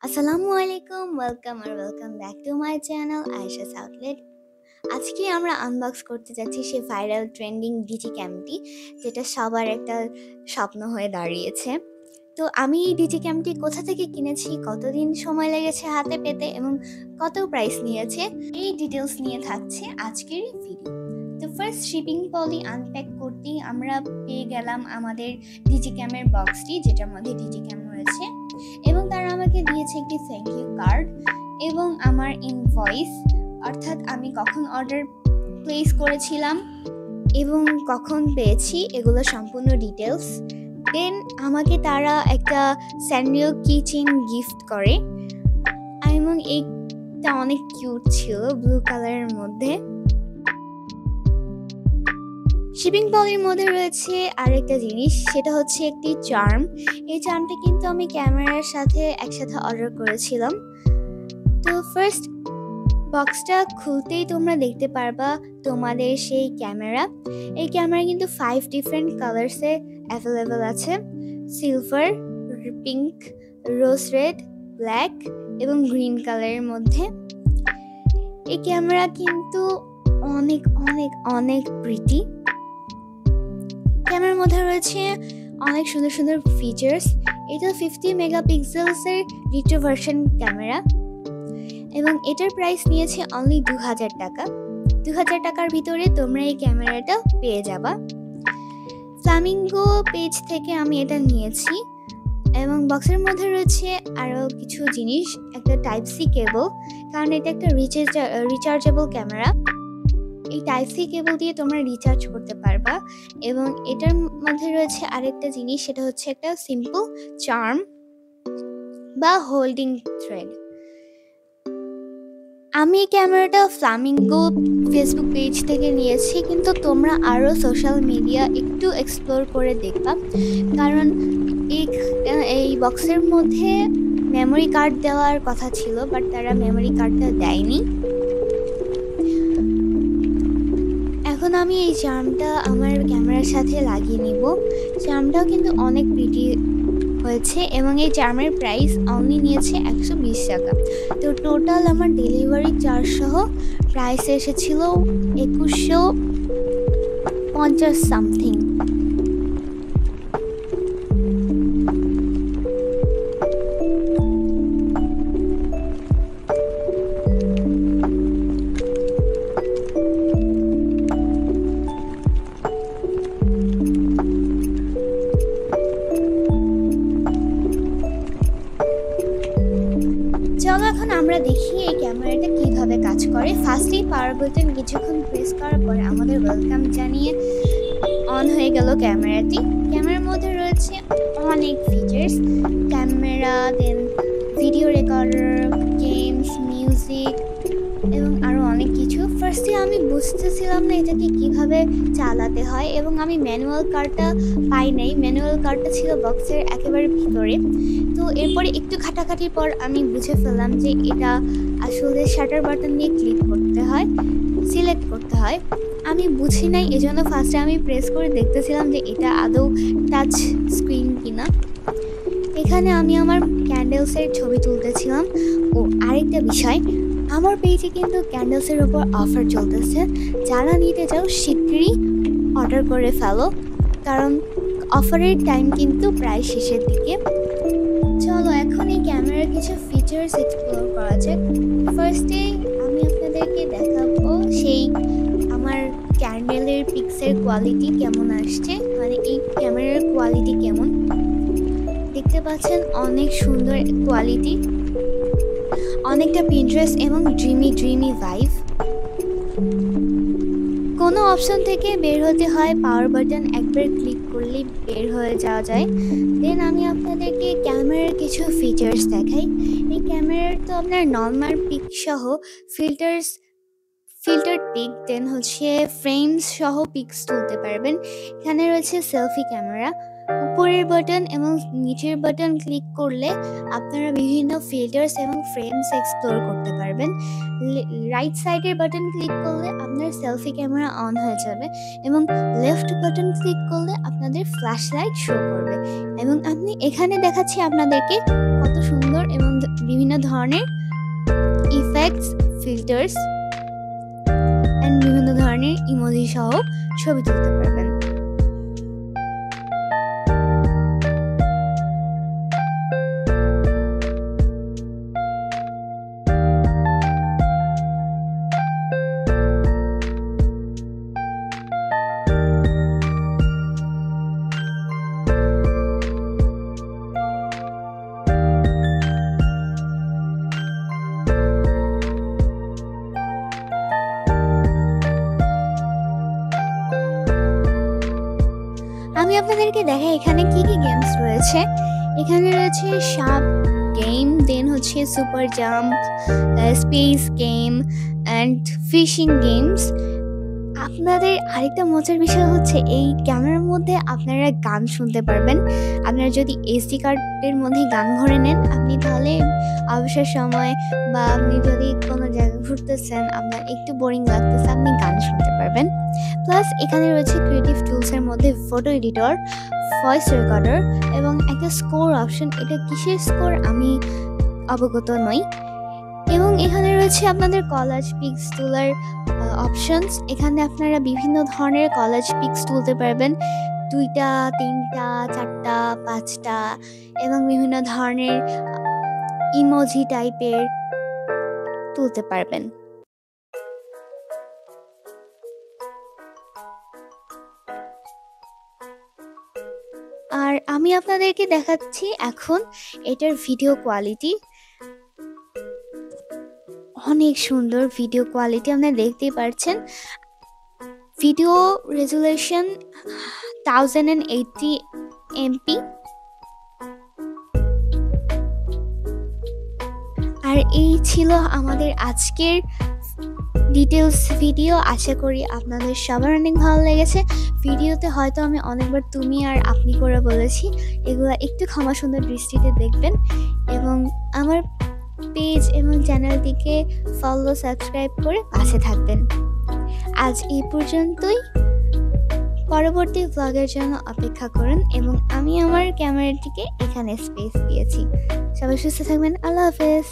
আসসালামু আলাইকুম, welcome back to my channel Ayesha's outlet. আজকে আমরা আনবক্স করতে যাচ্ছি সেই ভাইরাল ট্রেন্ডিং ডিজি ক্যামটি, যেটা সবার একটা স্বপ্ন হয়ে দাঁড়িয়েছে। তো আমি এই ডিজি ক্যামটি কোথা থেকে কিনেছি, কতদিন সময় লেগেছে হাতে পেতে এবং কত প্রাইস নিয়েছে, এই ডিটেলস নিয়ে থাকছে আজকের এই ভিডিও। তো ফার্স্ট শিপিং পলি আনপ্যাক করতেই আমরা পেয়ে গেলাম আমাদের ডিজি ক্যামের বক্সটি, যেটার মধ্যে ডিজি ক্যাম রয়েছে, এবং তারা আমাকে দিয়েছে একটি থ্যাংক ইউ কার্ড এবং আমার ইনভয়েস, অর্থাৎ আমি কখন অর্ডার প্লেস করেছিলাম এবং কখন পেয়েছি এগুলো সম্পূর্ণ ডিটেলস। দেন আমাকে তারা একটা স্যান্ডেল কিচেন গিফট করে এবং এইটা অনেক কিউট ছিল, ব্লু কালারের মধ্যে। শিপিং পলির মধ্যে রয়েছে আরেকটা জিনিস, সেটা হচ্ছে একটি চার্ম। এই চার্মটা কিন্তু আমি ক্যামেরার সাথে একসাথে অর্ডার করেছিলাম। তো ফার্স্ট বক্সটা খুলতেই তোমরা দেখতে পারবা তোমাদের সেই ক্যামেরা। এই ক্যামেরা কিন্তু 5 ডিফারেন্ট কালার্সে অ্যাভেলেবেল আছে: সিলভার, পিঙ্ক, রোজ রেড, ব্ল্যাক এবং গ্রিন কালারের মধ্যে। এই ক্যামেরা কিন্তু অনেক অনেক অনেক প্রিটি। ক্যামেরার মধ্যে রয়েছে অনেক সুন্দর সুন্দর ফিচার্স। এটা 50 মেগাপিক্সেলসের রিট্রো ভার্সন ক্যামেরা এবং এটার প্রাইস নিয়েছে অনলি 2000 টাকা। 2000 টাকার ভিতরে তোমরা এই ক্যামেরাটা পেয়ে যাবা। ফ্লামিঙ্গো পেজ থেকে আমি এটা নিয়েছি এবং বক্সের মধ্যে রয়েছে আরও কিছু জিনিস, একটা টাইপ সি কেবল, কারণ এটা একটা রিচার্জেবল ক্যামেরা। এই টাইপ সি কেবল দিয়ে তোমরা রিচার্জ করতে পারবা। এবং এটার মধ্যে রয়েছে আরেকটা জিনিস, সেটা হচ্ছে একটা সিম্পল চার্ম বা হোল্ডিং থ্রেড। আমি এই ক্যামেরাটা ফ্লামিঙ্গো ফেসবুক পেজ থেকে নিয়েছি, কিন্তু তোমরা আরও সোশ্যাল মিডিয়া একটু এক্সপ্লোর করে দেখবা, কারণ এই বক্সের মধ্যে মেমোরি কার্ড দেওয়ার কথা ছিল, বাট তারা মেমোরি কার্ডটা দেয়নি। এখন আমি এই চার্মটা আমার ক্যামেরার সাথে লাগিয়ে নিব। চার্মটাও কিন্তু অনেক প্রিটি হয়েছে এবং এই চার্মের প্রাইস অনলি নিয়েছে 120 টাকা। তো টোটাল আমার ডেলিভারি চার্জ সহ প্রাইস এসেছিল 2150 সামথিং। চলো এখন আমরা দেখি এই ক্যামেরাটা কিভাবে কাজ করে। ফার্স্টেই পাওয়ার বাটন কিছুক্ষণ প্রেস করার পরে আমাদের ওয়েলকাম জানিয়ে অন হয়ে গেল ক্যামেরাটি। ক্যামেরার মধ্যে রয়েছে অনেক ফিচার্স, ক্যামেরা, দেন ভিডিও রেকর্ডার, গেমস, মিউজিক এবং আরও অনেক কিছু। ফার্স্টে আমি বুঝতেছিলাম না এটাকে কিভাবে চালাতে হয় এবং আমি ম্যানুয়াল কার্ডটা পাই নাই। ম্যানুয়াল কার্ডটা ছিল বক্সের একেবারে ভিতরে। তো এরপরে একটু ঘাটাঘাটির পর আমি বুঝে ফেললাম যে এটা আসলে শাটার বাটন দিয়ে ক্লিক করতে হয়, সিলেক্ট করতে হয়। আমি বুঝি নাই, এজন্য ফার্স্টে আমি প্রেস করে দেখতেছিলাম যে এটা আদৌ টাচ স্ক্রিন কিনা। এখানে আমি আমার ক্যান্ডেলসের ছবি তুলতেছিলাম। ও আরেকটা বিষয়, আমার পেজে কিন্তু ক্যান্ডেলসের উপর অফার চলতেছে। যারা নিতে চাও শিগগিরই অর্ডার করে ফেলো, কারণ অফারের টাইম কিন্তু প্রায় শেষের দিকে। চলো এখন এই ক্যামেরার কিছু ফিচার্স এক্সপ্লোর করা যাক। ফার্স্টে আমি আপনাদেরকে দেখাবো সেই আমার ক্যান্ডেলের পিক্সের কোয়ালিটি কেমন আসছে, মানে এই ক্যামেরার কোয়ালিটি কেমন। দেখতে পাচ্ছেন অনেক সুন্দর কোয়ালিটি, অনেকটা পিন্টারেস্ট এবং ড্রিমি ভাইব। কোনো অপশন থেকে বের হতে হয়, পাওয়ার বাটন একবার ক্লিক করলেই বের হয়ে যাওয়া যায়। দেন আমি আপনাদেরকে ক্যামেরার কিছু ফিচার্স দেখাই। এই ক্যামেরার তো আপনার নর্মাল পিক সহ ফিল্টার পিক, দেন হচ্ছে ফ্রেমস সহ পিক্স তুলতে পারবেন। এখানে রয়েছে সেলফি ক্যামেরা। উপরের বাটন এবং নিচের বাটন ক্লিক করলে আপনারা বিভিন্ন ফিল্টার্স এবং ফ্রেমস এক্সপ্লোর করতে পারবেন। রাইট সাইডের বাটন ক্লিক করলে আপনার সেলফি ক্যামেরা অন হয়ে যাবে এবং লেফট বাটন ক্লিক করলে আপনাদের ফ্ল্যাশ লাইট শো করবে। এবং আপনি এখানে দেখাচ্ছি আপনাদেরকে কত সুন্দর এবং বিভিন্ন ধরনের ইফেক্টস, ফিল্টার্স এন্ড বিভিন্ন ধরনের ইমোজি সহ ছবি তুলতে পারবেন। আমি আপনাদেরকে দেখাই এখানে কি কি গেমস রয়েছে। এখানে রয়েছে সাপ গেম, দেন হচ্ছে super jump, space game and fishing games. আপনাদের আরেকটা মজার বিষয় হচ্ছে এই ক্যামেরার মধ্যে আপনারা গান শুনতে পারবেন। আপনারা যদি এসডি কার্ডের মধ্যে গান ভরে নেন, আপনি তাহলে অবসর সময় বা আপনি যদি কোনো জায়গায় ঘুরতেছেন, আপনার একটু বোরিং লাগতেছে, আপনি গান শুনতে পারবেন। প্লাস এখানে রয়েছে ক্রিয়েটিভ টুলসের মধ্যে ফটো এডিটর, ভয়েস রেকর্ডার এবং একটা স্কোর অপশন। এটা কিসের স্কোর আমি অবগত নই। এবং এখানে রয়েছে আপনাদের কলাজ পিক্স তোলার অপশনস। এখানে আপনারা বিভিন্ন ধরনের কলাজ পিক্স তুলতে পারবেন, 2টা, 3টা, 4টা, 5টা এবং বিভিন্ন ধরনের ইমোজি টাইপের তুলতে পারবেন। আর আমি আপনাদেরকে দেখাচ্ছি এখন এটার ভিডিও কোয়ালিটি। অনেক সুন্দর ভিডিও কোয়ালিটি, আপনারা দেখতেই পাচ্ছেন। Video resolution 1080 MP। আর এই ছিল আমাদের আজকের ডিটেলস ভিডিও। আশা করি আপনাদের সবার অনেক ভালো লেগেছে। ভিডিওতে হয়তো আমি অনেকবার তুমি আর আপনি করে বলেছি, এগুলো একটু ক্ষমা সুন্দর দৃষ্টিতে দেখবেন এবং আমার পেজ এবং চ্যানেলটিকে ফলো, সাবস্ক্রাইব করে পাশে থাকবেন। আজ এই পর্যন্তই। পরবর্তী ব্লগের জন্য অপেক্ষা করুন এবং আমি আমার ক্যামেরাটিকে এখানে স্পেস দিয়েছি। সবাই সুস্থ থাকবেন। আল্লাহ হাফেজ।